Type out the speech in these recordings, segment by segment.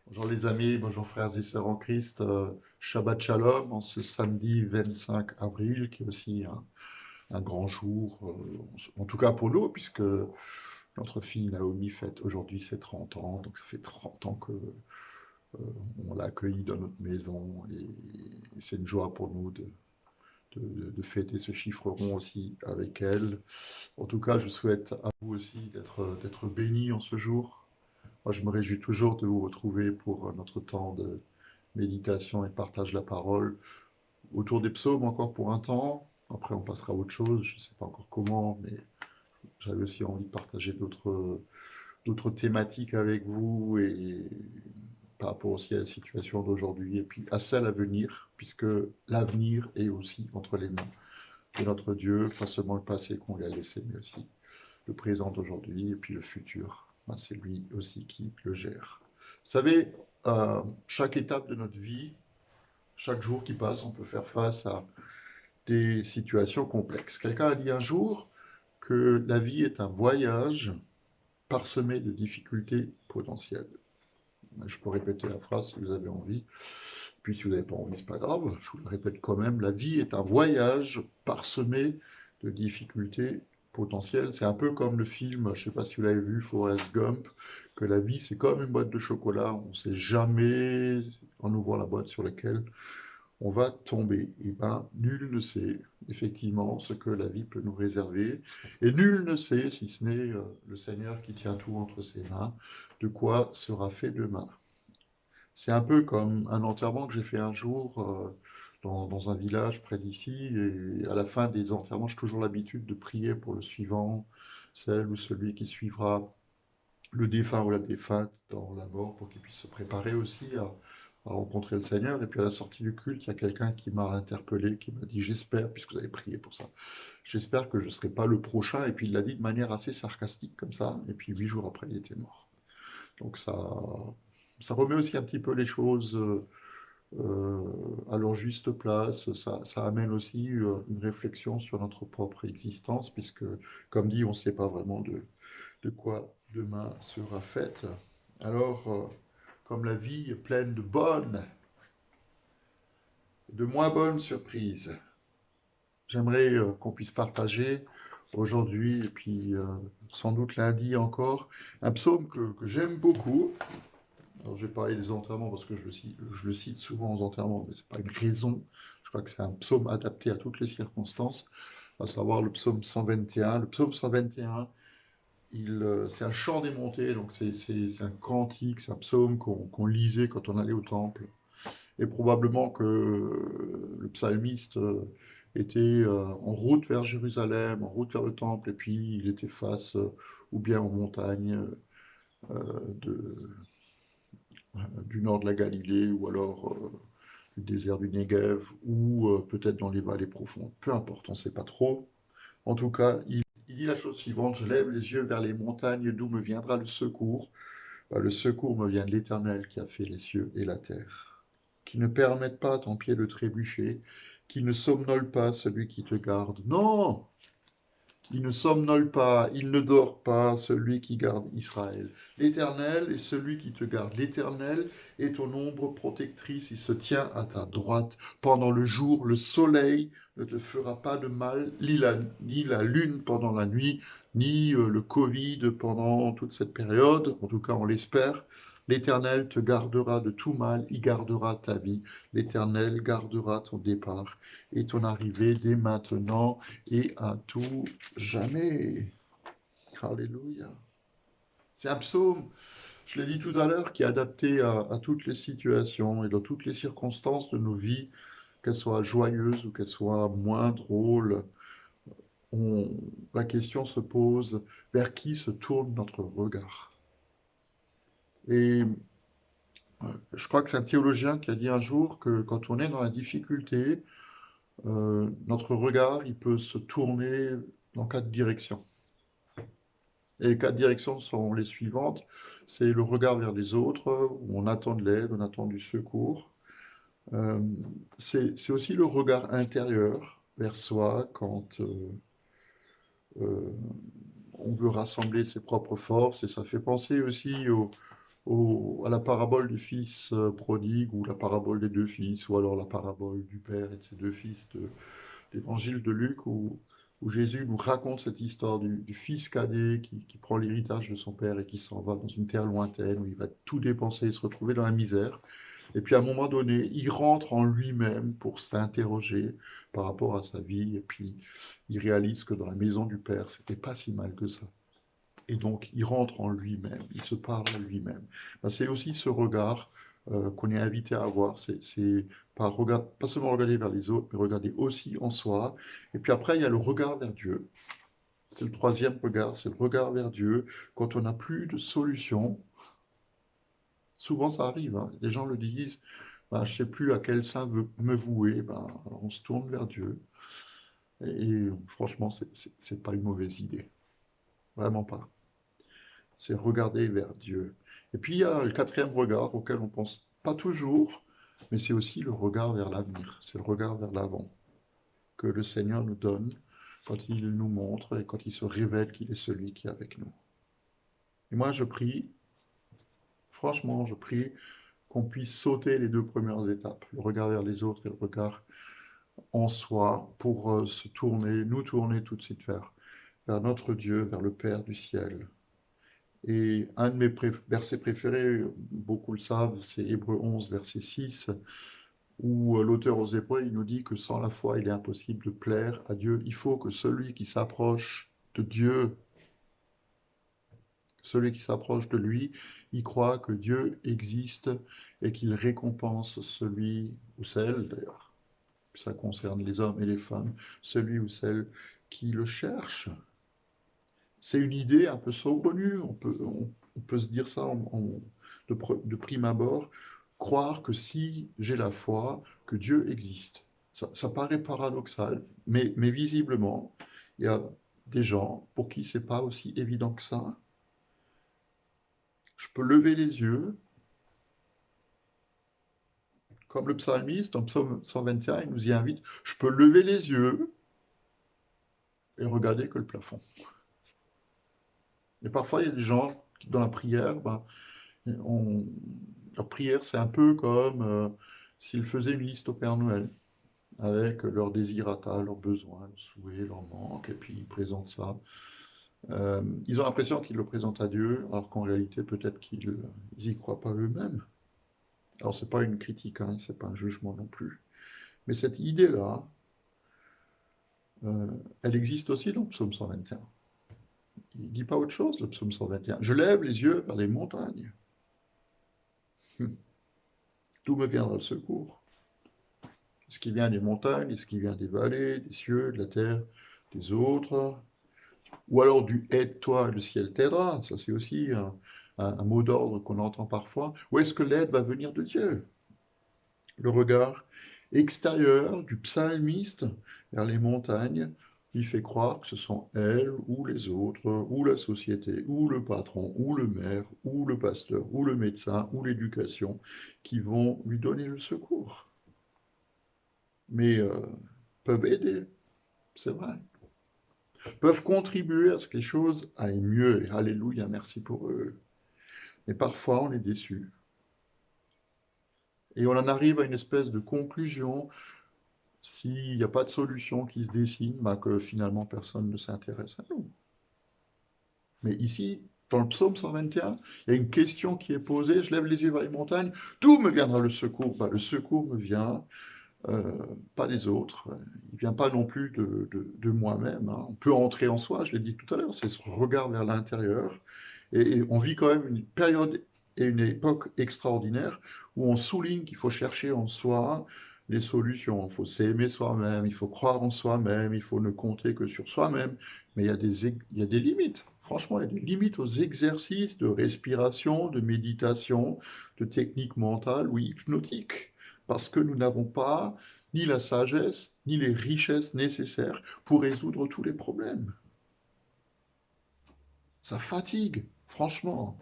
Bonjour les amis, bonjour frères et sœurs en Christ. Shabbat Shalom en ce samedi 25 avril, qui est aussi un grand jour, en tout cas pour nous, puisque notre fille Naomi fête aujourd'hui ses 30 ans, donc ça fait 30 ans que on l'a accueillie dans notre maison, et c'est une joie pour nous de fêter ce chiffre rond aussi avec elle. En tout cas, je souhaite à vous aussi d'être bénis en ce jour. Moi, je me réjouis toujours de vous retrouver pour notre temps de méditation et partage de la parole autour des psaumes encore pour un temps. Après, on passera à autre chose. Je ne sais pas encore comment, mais j'avais aussi envie de partager d'autres thématiques avec vous et par rapport aussi à la situation d'aujourd'hui et puis à celle à venir, puisque l'avenir est aussi entre les mains de notre Dieu, pas seulement le passé qu'on lui a laissé, mais aussi le présent d'aujourd'hui et puis le futur. Ben, c'est lui aussi qui le gère. Vous savez, chaque étape de notre vie, chaque jour qui passe, on peut faire face à des situations complexes. Quelqu'un a dit un jour que la vie est un voyage parsemé de difficultés potentielles. Je peux répéter la phrase si vous avez envie. Puis si vous n'avez pas envie, c'est pas grave. Je vous le répète quand même. La vie est un voyage parsemé de difficultés potentielles. C'est un peu comme le film, je ne sais pas si vous l'avez vu, Forrest Gump, que la vie c'est comme une boîte de chocolat. On ne sait jamais, en ouvrant la boîte, sur laquelle on va tomber. Et ben, nul ne sait effectivement ce que la vie peut nous réserver. Et nul ne sait, si ce n'est le Seigneur qui tient tout entre ses mains, de quoi sera fait demain. C'est un peu comme un enterrement que j'ai fait un jour dans un village près d'ici. Et à la fin des enterrements, j'ai toujours l'habitude de prier pour le suivant, celle ou celui qui suivra le défunt ou la défunte dans la mort pour qu'il puisse se préparer aussi à rencontrer le Seigneur. Et puis à la sortie du culte, il y a quelqu'un qui m'a interpellé, qui m'a dit, j'espère, puisque vous avez prié pour ça, j'espère que je ne serai pas le prochain. Et puis il l'a dit de manière assez sarcastique comme ça. Et puis 8 jours après, il était mort. Donc ça remet aussi un petit peu les choses à leur juste place. Ça amène aussi une réflexion sur notre propre existence, puisque, comme dit, on ne sait pas vraiment de quoi demain sera faite. Alors, comme la vie est pleine de bonnes, de moins bonnes surprises, j'aimerais qu'on puisse partager aujourd'hui, et puis sans doute lundi encore, un psaume que j'aime beaucoup. Alors, je vais parler des enterrements parce que je le cite souvent aux enterrements, mais ce n'est pas une raison. Je crois que c'est un psaume adapté à toutes les circonstances, à savoir le psaume 121. Le psaume 121, c'est un chant démonté, donc c'est un cantique, c'est un psaume qu'on lisait quand on allait au temple. Et probablement que le psalmiste était en route vers Jérusalem, en route vers le temple, et puis il était face ou bien aux montagnes de, du nord de la Galilée, ou alors du désert du Negev, ou peut-être dans les vallées profondes. Peu importe, on ne sait pas trop. En tout cas, il dit la chose suivante, je lève les yeux vers les montagnes d'où me viendra le secours. Le secours me vient de l'Éternel qui a fait les cieux et la terre. Qui ne permette pas à ton pied de trébucher, qui ne somnole pas celui qui te garde. Non, il ne somnole pas, il ne dort pas, celui qui garde Israël. L'Éternel est celui qui te garde. L'Éternel est ton ombre protectrice, il se tient à ta droite. Pendant le jour, le soleil ne te fera pas de mal, ni la lune pendant la nuit, ni le Covid pendant toute cette période. En tout cas, on l'espère. L'Éternel te gardera de tout mal, il gardera ta vie. L'Éternel gardera ton départ et ton arrivée dès maintenant et à tout jamais. Alléluia. C'est un psaume, je l'ai dit tout à l'heure, qui est adapté à toutes les situations et dans toutes les circonstances de nos vies, qu'elles soient joyeuses ou qu'elles soient moins drôles. On- la question se pose, vers qui se tourne notre regard? Et je crois que c'est un théologien qui a dit un jour que quand on est dans la difficulté, notre regard, il peut se tourner dans quatre directions. Et les quatre directions sont les suivantes. C'est le regard vers les autres, où on attend de l'aide, on attend du secours. Euh, c'est aussi le regard intérieur vers soi quand euh, on veut rassembler ses propres forces. Et ça fait penser aussi à la parabole du fils prodigue, ou la parabole des deux fils, ou alors la parabole du père et de ses deux fils de l'évangile de Luc, où Jésus nous raconte cette histoire du fils cadet qui prend l'héritage de son père et qui s'en va dans une terre lointaine où il va tout dépenser, se retrouver dans la misère. Et puis à un moment donné, il rentre en lui-même pour s'interroger par rapport à sa vie, et puis il réalise que dans la maison du père, c'était pas si mal que ça. Et donc, il rentre en lui-même, il se parle à lui-même. Ben, c'est aussi ce regard qu'on est invité à avoir. C'est pas seulement regarder vers les autres, mais regarder aussi en soi. Et puis après, il y a le regard vers Dieu. C'est le troisième regard, c'est le regard vers Dieu. Quand on n'a plus de solution, souvent ça arrive, hein. Les gens le disent, ben, je ne sais plus à quel saint me vouer. Ben, alors on se tourne vers Dieu. Et franchement, c'est pas une mauvaise idée. Vraiment pas. C'est regarder vers Dieu. Et puis il y a le quatrième regard auquel on pense pas toujours, mais c'est aussi le regard vers l'avenir, c'est le regard vers l'avant que le Seigneur nous donne quand il nous montre et quand il se révèle qu'il est celui qui est avec nous. Et moi je prie, franchement je prie qu'on puisse sauter les deux premières étapes, le regard vers les autres et le regard en soi, pour se tourner, nous tourner tout de suite vers notre Dieu, vers le Père du ciel. Et un de mes versets préférés, beaucoup le savent, c'est Hébreux 11, verset 6, où l'auteur aux Hébreux, il nous dit que sans la foi, il est impossible de plaire à Dieu. Il faut que celui qui s'approche de Dieu, celui qui s'approche de lui, il croit que Dieu existe et qu'il récompense celui ou celle, d'ailleurs, ça concerne les hommes et les femmes, celui ou celle qui le cherche. C'est une idée un peu saugrenue, on peut se dire ça de prime abord, croire que si j'ai la foi, que Dieu existe. Ça paraît paradoxal, mais visiblement, il y a des gens pour qui c'est pas aussi évident que ça. Je peux lever les yeux, comme le psalmiste, en psaume 121, il nous y invite, je peux lever les yeux et regarder que le plafond. Et parfois, il y a des gens qui, dans la prière, ben, on, leur prière, c'est un peu comme s'ils faisaient une liste au Père Noël, avec leurs désirata, leurs besoins, leurs souhaits, leurs manques, et puis ils présentent ça. Ils ont l'impression qu'ils le présentent à Dieu, alors qu'en réalité, peut-être qu'ils n'y croient pas eux-mêmes. Alors, c'est pas une critique, hein, c'est pas un jugement non plus. Mais cette idée-là, euh, elle existe aussi dans le psaume 121. Il ne dit pas autre chose, le psaume 121. Je lève les yeux vers les montagnes. D'où me viendra le secours? Ce qui vient des montagnes, ce qui vient des vallées, des cieux, de la terre, des autres. Ou alors du aide-toi, le ciel t'aidera. Ça, c'est aussi un mot d'ordre qu'on entend parfois. Où est-ce que l'aide va venir de Dieu? Le regard extérieur du psalmiste vers les montagnes lui fait croire que ce sont elles, ou les autres, ou la société, ou le patron, ou le maire, ou le pasteur, ou le médecin, ou l'éducation qui vont lui donner le secours. Mais peuvent aider, c'est vrai. Peuvent contribuer à ce que les choses aillent mieux. Et alléluia, merci pour eux. Mais parfois, on est déçu. Et on en arrive à une espèce de conclusion, s'il n'y a pas de solution qui se dessine, bah que finalement personne ne s'intéresse à nous. Mais ici, dans le psaume 121, il y a une question qui est posée, je lève les yeux vers les montagnes, d'où me viendra le secours? Bah, le secours me vient euh, pas des autres. Il ne vient pas non plus de moi-même, hein. On peut entrer en soi, je l'ai dit tout à l'heure, c'est ce regard vers l'intérieur. Et on vit quand même une période et une époque extraordinaire où on souligne qu'il faut chercher en soi les solutions. Il faut s'aimer soi-même, il faut croire en soi-même, il faut ne compter que sur soi-même. Mais il y a des limites. Franchement, il y a des limites aux exercices de respiration, de méditation, de techniques mentales ou hypnotiques parce que nous n'avons pas ni la sagesse, ni les richesses nécessaires pour résoudre tous les problèmes. Ça fatigue, franchement,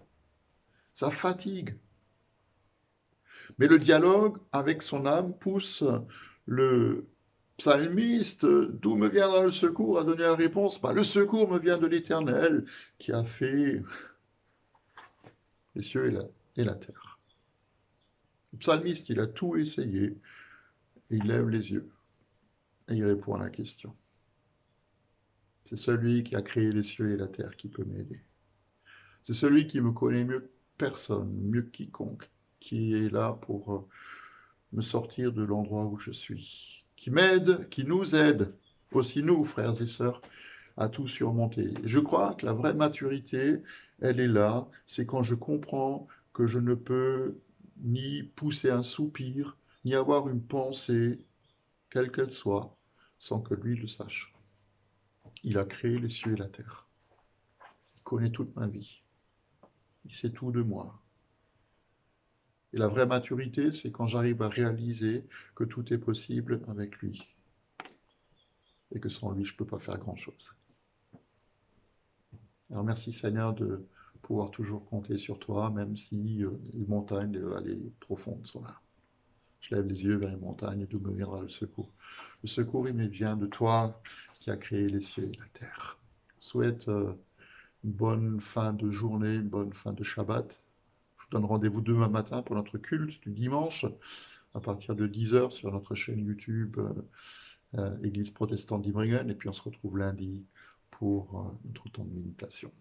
ça fatigue. Mais le dialogue avec son âme pousse le psalmiste, d'où me viendra le secours, à donner la réponse. Bah, le secours me vient de l'Éternel qui a fait les cieux et la terre. Le psalmiste, il a tout essayé, et il lève les yeux, et il répond à la question. C'est celui qui a créé les cieux et la terre qui peut m'aider. C'est celui qui me connaît mieux que personne, mieux que quiconque, qui est là pour me sortir de l'endroit où je suis, qui m'aide, qui nous aide, aussi nous, frères et sœurs, à tout surmonter. Et je crois que la vraie maturité, elle est là, c'est quand je comprends que je ne peux ni pousser un soupir, ni avoir une pensée, quelle qu'elle soit, sans que lui le sache. Il a créé les cieux et la terre. Il connaît toute ma vie. Il sait tout de moi. Et la vraie maturité, c'est quand j'arrive à réaliser que tout est possible avec lui. Et que sans lui, je ne peux pas faire grand-chose. Alors merci Seigneur de pouvoir toujours compter sur toi, même si les montagnes, les vallées profondes sont là. Je lève les yeux vers les montagnes, d'où me viendra le secours. Le secours, il me vient de toi qui as créé les cieux et la terre. Je souhaite une bonne fin de journée, une bonne fin de Shabbat. Je vous donne rendez-vous demain matin pour notre culte du dimanche, à partir de 10h sur notre chaîne YouTube Église protestante d'Imringen. Et puis on se retrouve lundi pour notre temps de méditation.